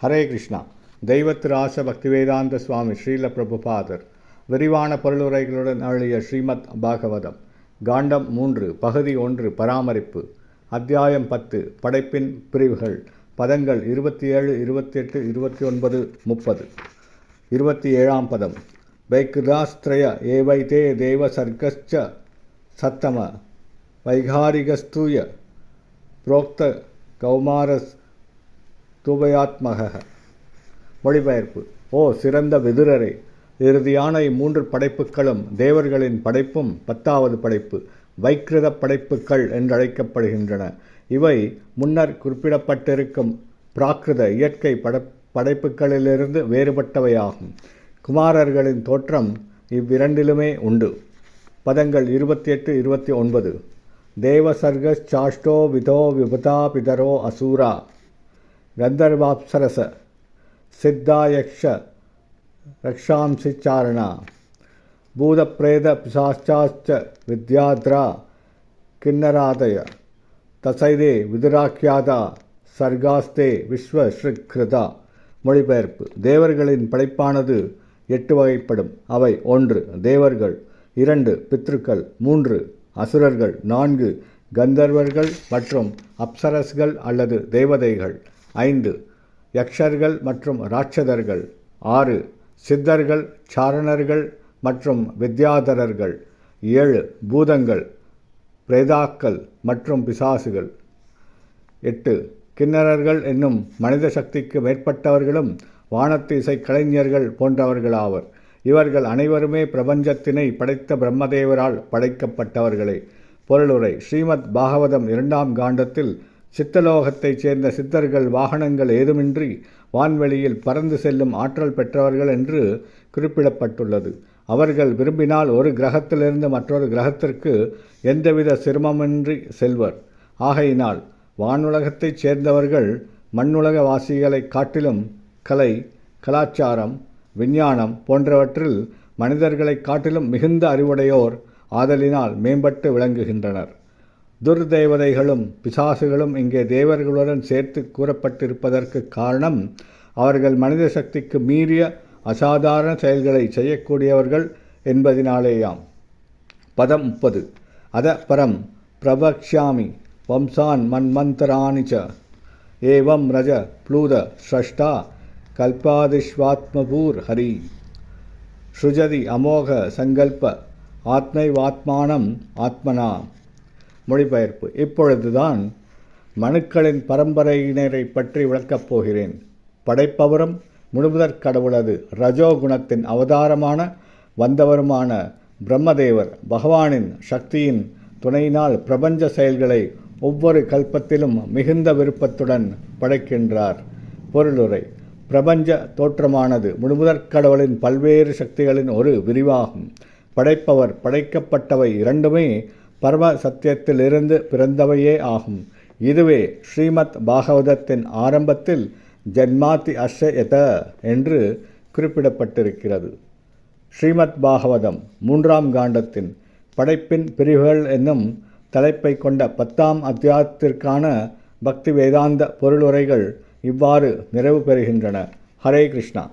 ஹரே கிருஷ்ணா. தெய்வத்திராச பக்திவேதாந்த சுவாமி ஸ்ரீல பிரபுபாதர் விரிவான பொருளுரைகளுடன் அருளிய ஸ்ரீமத் பாகவதம் காண்டம் 3 பகுதி 1 பராமரிப்பு அத்தியாயம் 10 படைப்பின் பிரிவுகள் பதங்கள் 27, 28, 29, 30. 27ஆம் பதம். வைக்கிதாஸ்திரய ஏவைதே தேவ சர்க்கஸ்ச சத்தம வைகாரிகஸ்தூய புரோக்த கௌமாரஸ் தூபயாத்மக. மொழிபெயர்ப்பு. ஓ சிறந்த விதுரரே, இறுதியான இம்மூன்று படைப்புகளும் தேவர்களின் படைப்பும் 10வது படைப்பு வைக்கிருத படைப்புகள் என்றழைக்கப்படுகின்றன. இவை முன்னர் குறிப்பிடப்பட்டிருக்கும் பிராகிருத இயற்கை படைப்புகளிலிருந்து வேறுபட்டவையாகும். குமாரர்களின் தோற்றம் இவ்விரண்டிலுமே உண்டு. பதங்கள் 28, 29. தேவசர்கஸ் சாஷ்டோ விதோ விபதா பிதரோ அசூரா கந்தர்வாப்சரச சித்தாயக்ஷ ரக்ஷாம்சிச்சாரணா பூதப்ரேத பிசாச்சாச்ச வித்யாத்ரா கிண்ணராதய தசைதே விதுராக்கியாதா சர்காஸ்தே விஸ்வஸ்ருக்ருதா. மொழிபெயர்ப்பு. தேவர்களின் படைப்பானது 8 வகைப்படும். அவை 1 தேவர்கள், 2 பித்ருக்கள், 3 அசுரர்கள், 4 கந்தர்வர்கள் மற்றும் அப்சரஸ்கள் அல்லது தேவதைகள், 5 யக்ஷர்கள் மற்றும் ராட்சதர்கள், 6 சித்தர்கள், சாரணர்கள் மற்றும் வித்யாதரர்கள், 7 பூதங்கள், பிரேதாக்கள் மற்றும் பிசாசுகள், 8 கிண்ணறர்கள் என்னும் மனித சக்திக்கு மேற்பட்டவர்களும் வானத்து இசை கலைஞர்கள் போன்றவர்களாவர். இவர்கள் அனைவருமே பிரபஞ்சத்தினை படைத்த பிரம்மதேவரால் படைக்கப்பட்டவர்களே. பொருளுரை. ஸ்ரீமத் பாகவதம் 2ஆம் காண்டத்தில் சித்தலோகத்தைச் சேர்ந்த சித்தர்கள் வாகனங்கள் ஏதுமின்றி வான்வெளியில் பறந்து செல்லும் ஆற்றல் பெற்றவர்கள் என்று குறிப்பிடப்பட்டுள்ளது. அவர்கள் விரும்பினால் ஒரு கிரகத்திலிருந்து மற்றொரு கிரகத்திற்கு எந்தவித சிரமமின்றி செல்வர். ஆகையினால் வானுலகத்தைச் சேர்ந்தவர்கள் மண்ணுலக வாசிகளைக் காட்டிலும் கலை, கலாச்சாரம், விஞ்ஞானம் போன்றவற்றில் மனிதர்களைக் காட்டிலும் மிகுந்த அறிவுடையோர் ஆதலினால் மேம்பட்டு விளங்குகின்றனர். துர்தேவதைகளும் பிசாசுகளும் இங்கே தேவர்களுடன் சேர்த்து கூறப்பட்டிருப்பதற்கு காரணம் அவர்கள் மனித சக்திக்கு மீறிய அசாதாரண செயல்களை செய்யக்கூடியவர்கள் என்பதினாலேயாம். பதம் 30. அத பரம் பிரபக்ஷ்யாமி வம்சான் மன்மந்தராணிச்ச ஏவம் ரஜ ப்ளூத ஸ்ரஷ்டா கல்பாதிஷ்வாத்மபூர் ஹரி ஸ்ருஜதி அமோக சங்கல்ப ஆத்மைவாத்மானம் ஆத்மனா. மொழிபெயர்ப்பு. இப்பொழுதுதான் மனுக்களின் பரம்பரையினரை பற்றி விளக்கப் போகிறேன். படைப்பவரும் முழுமுதற் கடவுளது ரஜோகுணத்தின் அவதாரமான வந்தவருமான பிரம்மதேவர் பகவானின் சக்தியின் துணையினால் பிரபஞ்ச செயல்களை ஒவ்வொரு கல்பத்திலும் மிகுந்த விருப்பத்துடன் படைக்கின்றார். பொருளுரை. பிரபஞ்ச தோற்றமானது முழுமுதற் கடவுளின் பல்வேறு சக்திகளின் ஒரு விரிவாகும். படைப்பவர், படைக்கப்பட்டவை இரண்டுமே பரம சத்தியத்திலிருந்து பிறந்தவையே ஆகும். இதுவே ஸ்ரீமத் பாகவதத்தின் ஆரம்பத்தில் ஜன்மாதி அஸ்ய என்று குறிப்பிடப்பட்டிருக்கிறது. ஸ்ரீமத் பாகவதம் 3ஆம் காண்டத்தின் படைப்பின் பிரிவுகள் என்னும் தலைப்பை கொண்ட 10ஆம் அத்தியாயத்திற்கான பக்தி வேதாந்த பொருளுரைகள் இவ்வாறு நிறைவு பெறுகின்றன. ஹரே கிருஷ்ணா.